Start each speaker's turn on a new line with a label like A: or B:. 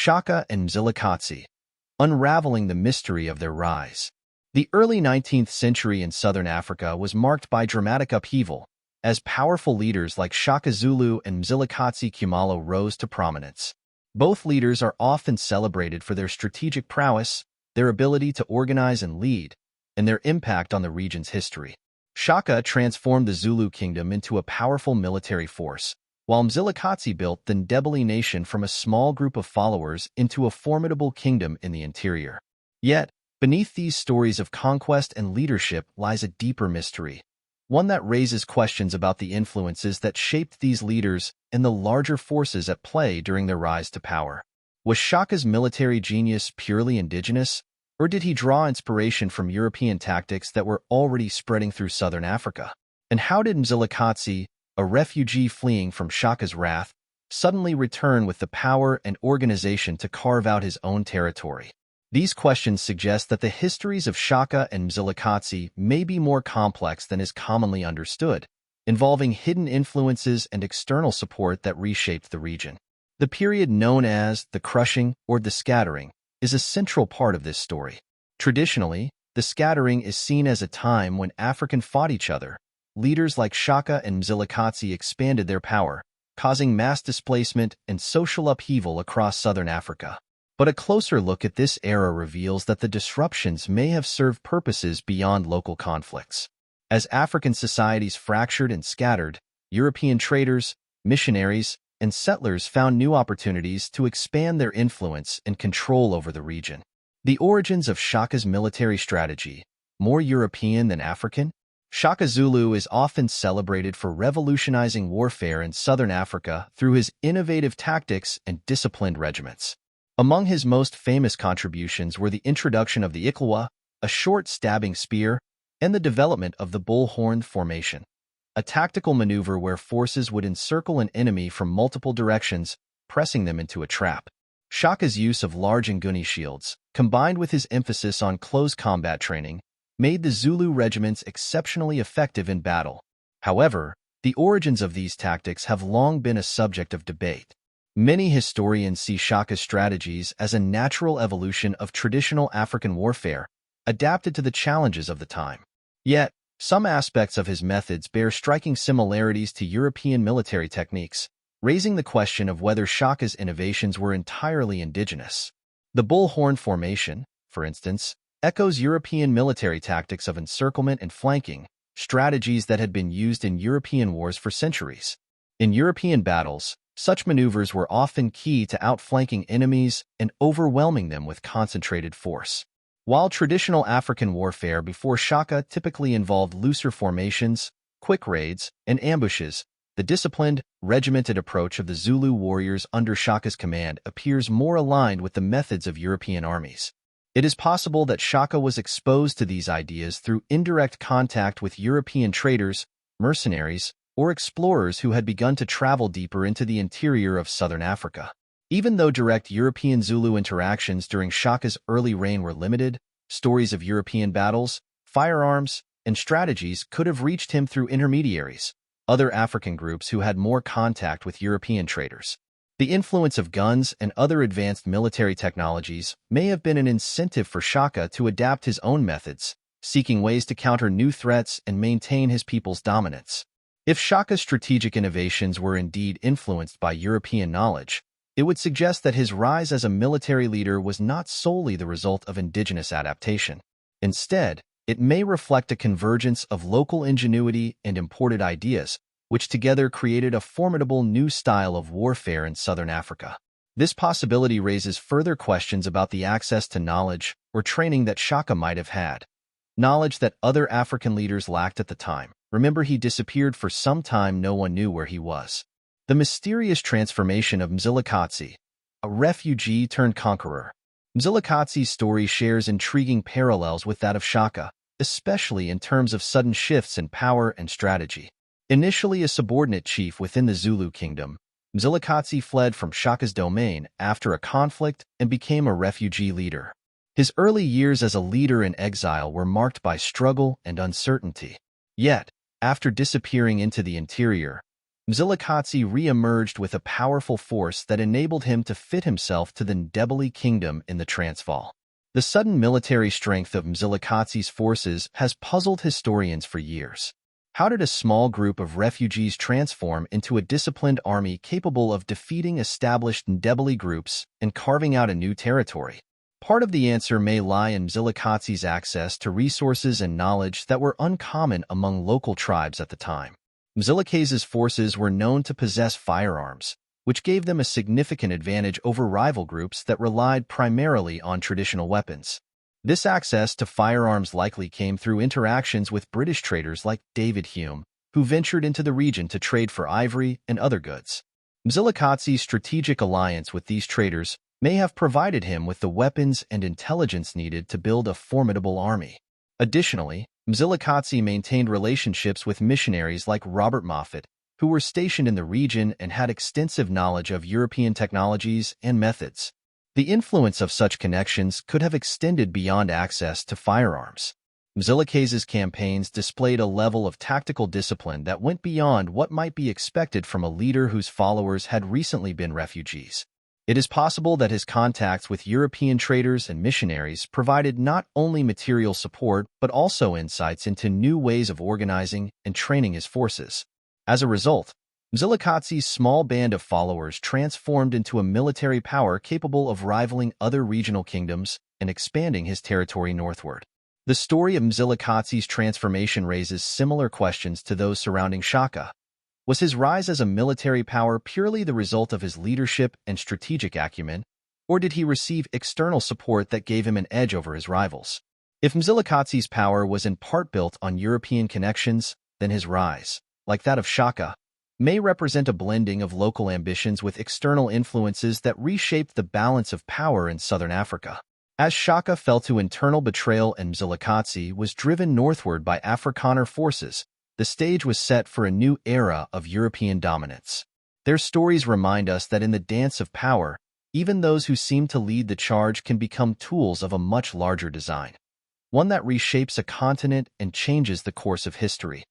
A: Shaka and Mzilikazi, unraveling the mystery of their rise. The early 19th century in southern Africa was marked by dramatic upheaval, as powerful leaders like Shaka Zulu and Mzilikazi rose to prominence. Both leaders are often celebrated for their strategic prowess, their ability to organize and lead, and their impact on the region's history. Shaka transformed the Zulu kingdom into a powerful military force, while Mzilikazi built the Ndebele nation from a small group of followers into a formidable kingdom in the interior. Yet, beneath these stories of conquest and leadership lies a deeper mystery, one that raises questions about the influences that shaped these leaders and the larger forces at play during their rise to power. Was Shaka's military genius purely indigenous, or did he draw inspiration from European tactics that were already spreading through southern Africa? And how did Mzilikazi, a refugee fleeing from Shaka's wrath, suddenly return with the power and organization to carve out his own territory? These questions suggest that the histories of Shaka and Mzilikazi may be more complex than is commonly understood, involving hidden influences and external support that reshaped the region. The period known as the crushing or the scattering is a central part of this story. Traditionally, the scattering is seen as a time when Africans fought each other. Leaders like Shaka and Mzilikazi expanded their power, causing mass displacement and social upheaval across southern Africa. But a closer look at this era reveals that the disruptions may have served purposes beyond local conflicts. As African societies fractured and scattered, European traders, missionaries, and settlers found new opportunities to expand their influence and control over the region. The origins of Shaka's military strategy, more European than African? Shaka Zulu is often celebrated for revolutionizing warfare in southern Africa through his innovative tactics and disciplined regiments. Among his most famous contributions were the introduction of the Iklewa, a short stabbing spear, and the development of the bull-horn formation, a tactical maneuver where forces would encircle an enemy from multiple directions, pressing them into a trap. Shaka's use of large Nguni shields, combined with his emphasis on close combat training, made the Zulu regiments exceptionally effective in battle. However, the origins of these tactics have long been a subject of debate. Many historians see Shaka's strategies as a natural evolution of traditional African warfare, adapted to the challenges of the time. Yet, some aspects of his methods bear striking similarities to European military techniques, raising the question of whether Shaka's innovations were entirely indigenous. The bull-horn formation, for instance, echoes European military tactics of encirclement and flanking, strategies that had been used in European wars for centuries. In European battles, such maneuvers were often key to outflanking enemies and overwhelming them with concentrated force. While traditional African warfare before Shaka typically involved looser formations, quick raids, and ambushes, the disciplined, regimented approach of the Zulu warriors under Shaka's command appears more aligned with the methods of European armies. It is possible that Shaka was exposed to these ideas through indirect contact with European traders, mercenaries, or explorers who had begun to travel deeper into the interior of southern Africa. Even though direct European-Zulu interactions during Shaka's early reign were limited, stories of European battles, firearms, and strategies could have reached him through intermediaries, other African groups who had more contact with European traders. The influence of guns and other advanced military technologies may have been an incentive for Shaka to adapt his own methods, seeking ways to counter new threats and maintain his people's dominance. If Shaka's strategic innovations were indeed influenced by European knowledge, it would suggest that his rise as a military leader was not solely the result of indigenous adaptation. Instead, it may reflect a convergence of local ingenuity and imported ideas, which together created a formidable new style of warfare in southern Africa. This possibility raises further questions about the access to knowledge or training that Shaka might have had. Knowledge that other African leaders lacked at the time. Remember, he disappeared for some time, no one knew where he was. The mysterious transformation of Mzilikazi, a refugee turned conqueror. Mzilikazi's story shares intriguing parallels with that of Shaka, especially in terms of sudden shifts in power and strategy. Initially a subordinate chief within the Zulu kingdom, Mzilikazi fled from Shaka's domain after a conflict and became a refugee leader. His early years as a leader in exile were marked by struggle and uncertainty. Yet, after disappearing into the interior, Mzilikazi re-emerged with a powerful force that enabled him to fit himself to the Ndebele kingdom in the Transvaal. The sudden military strength of Mzilikazi's forces has puzzled historians for years. How did a small group of refugees transform into a disciplined army capable of defeating established Ndebele groups and carving out a new territory? Part of the answer may lie in Mzilikazi's access to resources and knowledge that were uncommon among local tribes at the time. Mzilikazi's forces were known to possess firearms, which gave them a significant advantage over rival groups that relied primarily on traditional weapons. This access to firearms likely came through interactions with British traders like David Hume, who ventured into the region to trade for ivory and other goods. Mzilikazi's strategic alliance with these traders may have provided him with the weapons and intelligence needed to build a formidable army. Additionally, Mzilikazi maintained relationships with missionaries like Robert Moffat, who were stationed in the region and had extensive knowledge of European technologies and methods. The influence of such connections could have extended beyond access to firearms. Mzilikazi's campaigns displayed a level of tactical discipline that went beyond what might be expected from a leader whose followers had recently been refugees. It is possible that his contacts with European traders and missionaries provided not only material support but also insights into new ways of organizing and training his forces. As a result, Mzilikazi's small band of followers transformed into a military power capable of rivaling other regional kingdoms and expanding his territory northward. The story of Mzilikazi's transformation raises similar questions to those surrounding Shaka. Was his rise as a military power purely the result of his leadership and strategic acumen, or did he receive external support that gave him an edge over his rivals? If Mzilikazi's power was in part built on European connections, then his rise, like that of Shaka, may represent a blending of local ambitions with external influences that reshaped the balance of power in southern Africa. As Shaka fell to internal betrayal and Mzilikazi was driven northward by Afrikaner forces, the stage was set for a new era of European dominance. Their stories remind us that in the dance of power, even those who seem to lead the charge can become tools of a much larger design, one that reshapes a continent and changes the course of history.